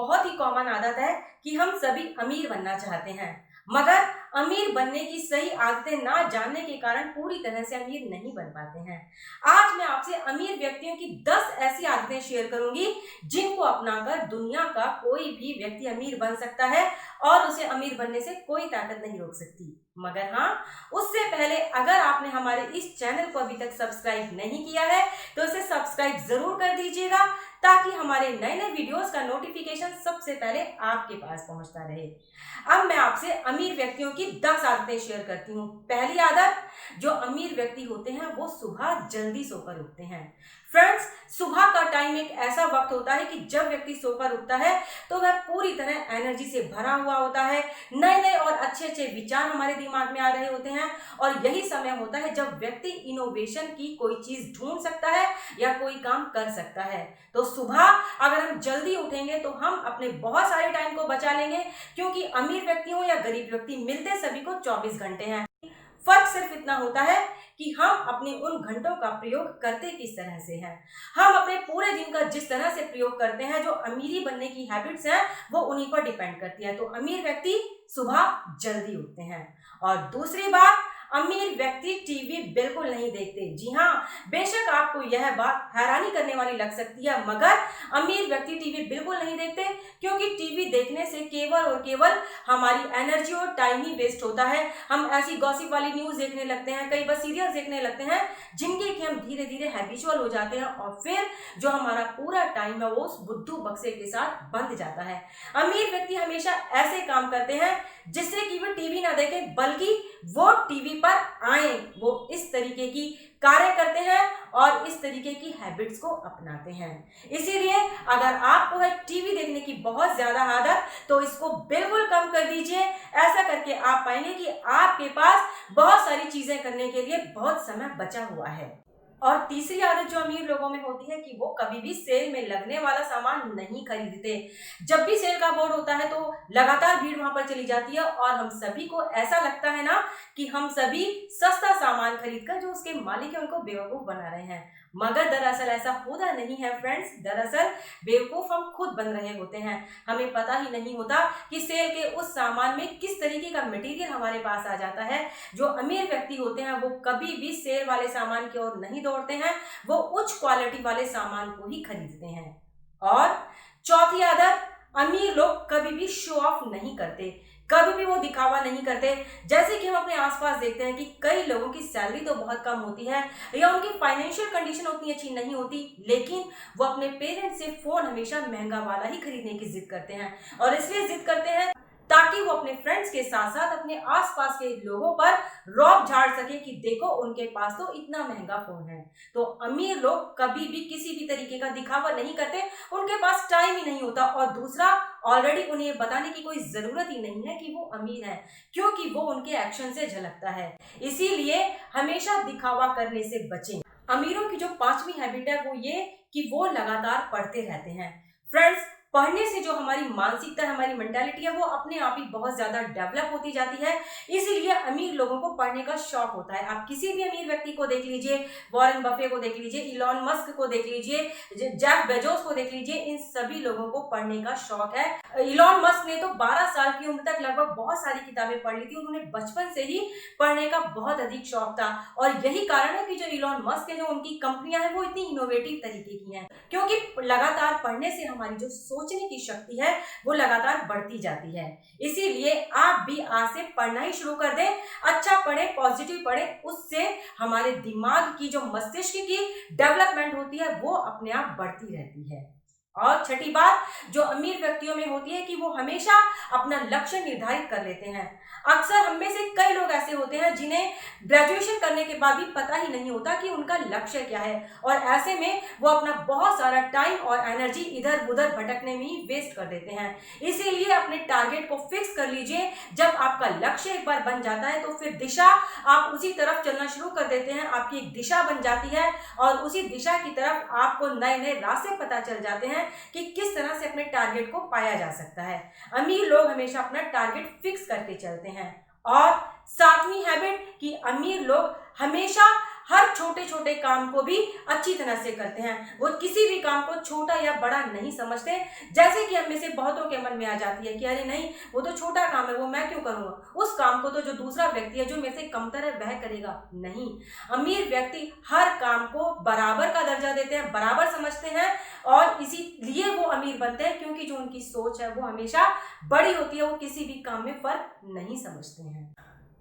बहुत ही कॉमन आदत है कि हम सभी अमीर बनना चाहते हैं, मगर अमीर बनने की सही आदतें ना जानने के कारण पूरी तरह से अमीर नहीं बन पाते हैं। आज मैं आपसे अमीर व्यक्तियों की 10 ऐसी आदतें शेयर करूंगी जिनको अपनाकर दुनिया का कोई भी व्यक्ति अमीर बन सकता है और उसे अमीर बनने से कोई ताकत नहीं रोक सकती। मगर हाँ, उससे पहले अगर आपने हमारे इस चैनल को अभी तक सब्सक्राइब नहीं किया है तो इसे सब्सक्राइब जरूर कर दीजिएगा ताकि हमारे नए नए वीडियोस का नोटिफिकेशन सबसे पहले आपके पास पहुंचता रहे। अब मैं आपसे अमीर व्यक्तियों की 10 आदतें शेयर करती हूँ। पहली आदत, जो अमीर व्यक्ति होते हैं वो सुबह जल्दी सोकर उठते हैं। फ्रेंड्स, सुबह का टाइम एक ऐसा वक्त होता है कि जब व्यक्ति सोकर उठता है तो वह पूरी तरह एनर्जी से भरा हुआ होता है। नए नए और अच्छे अच्छे विचार हमारे दिमाग में आ रहे होते हैं और यही समय होता है जब व्यक्ति इनोवेशन की कोई चीज ढूंढ सकता है या कोई काम कर सकता है। तो सुबह अगर हम जल्दी उठेंगे तो हम अपने बहुत सारे टाइम को बचा लेंगे, क्योंकि अमीर व्यक्ति हो या गरीब व्यक्ति मिलते सभी को 24 घंटे हैं। फर्क सिर्फ इतना होता है कि हम अपने उन घंटों का प्रयोग करते किस तरह से हैं। हम अपने पूरे दिन का जिस तरह से प्रयोग करते हैं, जो अमीरी बनने की हैबिट्स हैं, वो उन्हीं पर डिपेंड करती है। तो अमीर व्यक्ति सुबह जल्दी उठते हैं। और दूसरी बात, अमीर व्यक्ति टीवी बिल्कुल नहीं देखते। जी हाँ, बेशक आपको यह बात हैरानी करने वाली लग सकती है, मगर अमीर व्यक्ति टीवी बिल्कुल नहीं देखते, क्योंकि टीवी देखने से केवल और केवल हमारी एनर्जी और टाइम ही वेस्ट होता है। हम ऐसी गॉसिप वाली न्यूज देखने लगते हैं, कई बार सीरियल्स देखने लगते हैं, जिनके कि हम धीरे धीरे हैबिचुअल हो जाते हैं और फिर जो हमारा पूरा टाइम है वो उस बुद्धू बक्से के साथ बंध जाता है। अमीर व्यक्ति हमेशा ऐसे काम करते हैं जिससे कि वो टीवी ना देखें, बल्कि वो टीवी पर आए, वो इस तरीके की कार्य करते हैं और इस तरीके की हैबिट्स को अपनाते हैं। इसीलिए अगर आपको है टीवी देखने की बहुत ज्यादा आदत, तो इसको बिल्कुल कम कर दीजिए। ऐसा करके आप पाएंगे कि आपके पास बहुत सारी चीजें करने के लिए बहुत समय बचा हुआ है। और तीसरी आदत जो अमीर लोगों में होती है कि वो कभी भी सेल में लगने वाला सामान नहीं खरीदते। जब भी सेल का बोर्ड होता है तो लगातार भीड़ वहां पर चली जाती है और हम सभी को ऐसा लगता है ना कि हम सभी सस्ता सामान खरीदकर जो उसके मालिक है उनको बेवकूफ बना रहे हैं, मगर दरअसल ऐसा होता नहीं है फ्रेंड्स। दरअसल बेवकूफ हम खुद बन रहे होते हैं। हमें पता ही नहीं होता कि सेल के उस सामान में किस तरीके का मटेरियल हमारे पास आ जाता है। जो अमीर व्यक्ति होते हैं वो कभी भी सेल वाले सामान की ओर नहीं दौड़ते हैं, वो उच्च क्वालिटी वाले सामान को ही खरीदते हैं। और चौथी आदत, अमीर लोग कभी भी शो ऑफ नहीं करते, कभी भी वो दिखावा नहीं करते। जैसे कि हम अपने आसपास देखते हैं कि कई लोगों की सैलरी तो बहुत कम होती है या उनकी फाइनेंशियल कंडीशन उतनी अच्छी नहीं होती, लेकिन वो अपने पेरेंट्स से फोन हमेशा महंगा वाला ही खरीदने की जिद करते हैं। और इसलिए जिद करते हैं ताकि वो अपने फ्रेंड्स के साथ साथ अपने आसपास के लोगों पर रौब झाड़ सके कि देखो उनके पास तो इतना महंगा फोन है। तो अमीर लोग कभी भी किसी भी तरीके का दिखावा नहीं करते, उनके पास टाइम ही नहीं होता। और दूसरा, ऑलरेडी उन्हें बताने की कोई जरूरत ही नहीं है कि वो अमीर है, क्योंकि वो उनके एक्शन से झलकता है। इसीलिए हमेशा दिखावा करने से बचें। अमीरों की जो पांचवी हैबिट है वो ये कि वो लगातार पढ़ते रहते हैं। फ्रेंड्स, पढ़ने से जो हमारी मानसिकता है, हमारी मेंटालिटी है, वो अपने आप ही बहुत ज्यादा डेवलप होती जाती है। इसीलिए अमीर लोगों को पढ़ने का शौक होता है। आप किसी भी अमीर व्यक्ति को देख लीजिए, वॉरेन बफे को देख लीजिए, इलॉन मस्क को देख लीजिए, जेफ बेजोस को देख लीजिए, इन सभी लोगों को पढ़ने का शौक है। इलॉन मस्क ने तो 12 साल की उम्र तक लगभग बहुत सारी किताबें पढ़ ली थी। उन्होंने बचपन से ही पढ़ने का बहुत अधिक शौक था और यही कारण है कि जो इलॉन मस्क है, जो उनकी कंपनियां हैं, वो इतनी इनोवेटिव तरीके की हैं, क्योंकि लगातार पढ़ने से हमारी जो सोचने की शक्ति है वो लगातार बढ़ती जाती है। इसीलिए आप भी आज से पढ़ना ही शुरू कर दें। अच्छा पढ़े, पॉजिटिव पढ़े, उससे हमारे दिमाग की जो मस्तिष्क की डेवलपमेंट होती है वो अपने आप बढ़ती रहती है। और छठी बात जो अमीर व्यक्तियों में होती है कि वो हमेशा अपना लक्ष्य निर्धारित कर लेते हैं। अक्सर हम में से कई लोग ऐसे होते हैं जिन्हें ग्रेजुएशन करने के बाद भी पता ही नहीं होता कि उनका लक्ष्य क्या है, और ऐसे में वो अपना बहुत सारा टाइम और एनर्जी इधर उधर भटकने में ही वेस्ट कर देते हैं। इसीलिए अपने टारगेट को फिक्स कर लीजिए। जब आपका लक्ष्य एक बार बन जाता है तो फिर दिशा आप उसी तरफ चलना शुरू कर देते हैं। आपकी एक दिशा बन जाती है और उसी दिशा की तरफ आपको नए नए रास्ते पता चल जाते हैं कि किस तरह से अपने टारगेट को पाया जा सकता है। अमीर लोग हमेशा अपना टारगेट फिक्स करके चलते हैं। और सातवीं हैबिट कि अमीर लोग हमेशा हर छोटे छोटे काम को भी अच्छी तरह से करते हैं। वो किसी भी काम को छोटा या बड़ा नहीं समझते। जैसे कि हम में से बहुतों के मन में आ जाती है कि अरे नहीं, वो तो छोटा काम है, वो मैं क्यों करूँगा, उस काम को तो जो दूसरा व्यक्ति है जो मेरे से कमतर है वह करेगा। नहीं, अमीर व्यक्ति हर काम को बराबर का दर्जा देते हैं, बराबर समझते हैं और इसीलिए वो अमीर बनते हैं, क्योंकि जो उनकी सोच है वो हमेशा बड़ी होती है। वो किसी भी काम में फर्क नहीं समझते हैं।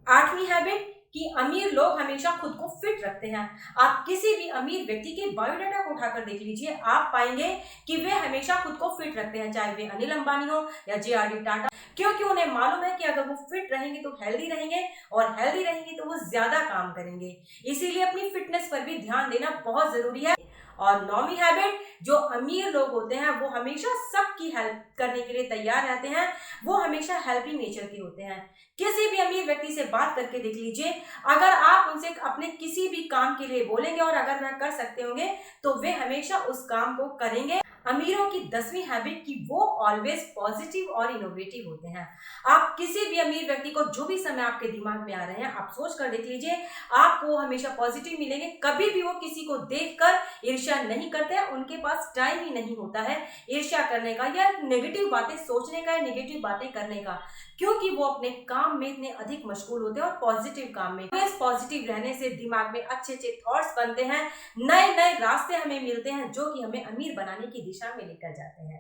8वीं हैबिट कि अमीर लोग हमेशा खुद को फिट रखते हैं। आप किसी भी अमीर व्यक्ति के बायोडाटा को उठाकर देख लीजिए, आप पाएंगे कि वे हमेशा खुद को फिट रखते हैं, चाहे वे अनिल अंबानी हो या जे.आर.डी. टाटा, क्योंकि उन्हें मालूम है कि अगर वो फिट रहेंगे तो हेल्दी रहेंगे और हेल्दी रहेंगे तो वो ज्यादा काम करेंगे। इसीलिए अपनी फिटनेस पर भी ध्यान देना बहुत जरूरी है। और 9वीं हैबिट, जो अमीर लोग होते हैं वो हमेशा सबकी हेल्प करने के लिए तैयार रहते हैं। वो हमेशा हेल्पिंग नेचर के होते हैं। किसी भी अमीर व्यक्ति से बात करके देख लीजिए, अगर आप उनसे अपने किसी भी काम के लिए बोलेंगे और अगर वह कर सकते होंगे तो वे हमेशा उस काम को करेंगे। अमीरों की 10वीं हैबिट कि वो ऑलवेज पॉजिटिव और इनोवेटिव होते हैं। आप किसी भी अमीर व्यक्ति को जो भी समय आपके दिमाग में आ रहे हैं आप सोच कर देख लीजिए, आपको हमेशा पॉजिटिव मिलेंगे। कभी भी वो किसी को देखकर ईर्ष्या नहीं करते हैं, उनके पास टाइम ही नहीं होता है ईर्ष्या करने का या नेगेटिव बातें सोचने का या नेगेटिव बातें करने का, क्योंकि वो अपने काम में इतने अधिक मशगूल होते हैं और पॉजिटिव काम में। इस पॉजिटिव रहने से दिमाग में अच्छे अच्छे थॉट्स बनते हैं, नए नए रास्ते हमें मिलते हैं जो कि हमें अमीर बनाने की दिशा में लेकर जाते हैं।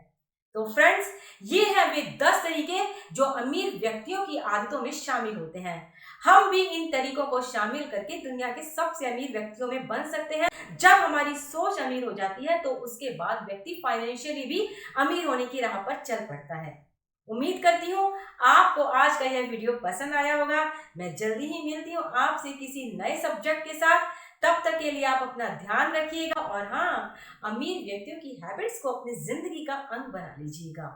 तो फ्रेंड्स, ये है वे 10 तरीके जो अमीर व्यक्तियों की आदतों में शामिल होते हैं। हम भी इन तरीकों को शामिल करके दुनिया के सबसे अमीर व्यक्तियों में बन सकते हैं। जब हमारी सोच अमीर हो जाती है तो उसके बाद व्यक्ति फाइनेंशियली भी अमीर होने की राह पर चल पड़ता है। उम्मीद करती हूँ आपको आज का यह वीडियो पसंद आया होगा। मैं जल्दी ही मिलती हूँ आपसे किसी नए सब्जेक्ट के साथ। तब तक के लिए आप अपना ध्यान रखिएगा और हाँ, अमीर व्यक्तियों की हैबिट्स को अपनी जिंदगी का अंग बना लीजिएगा।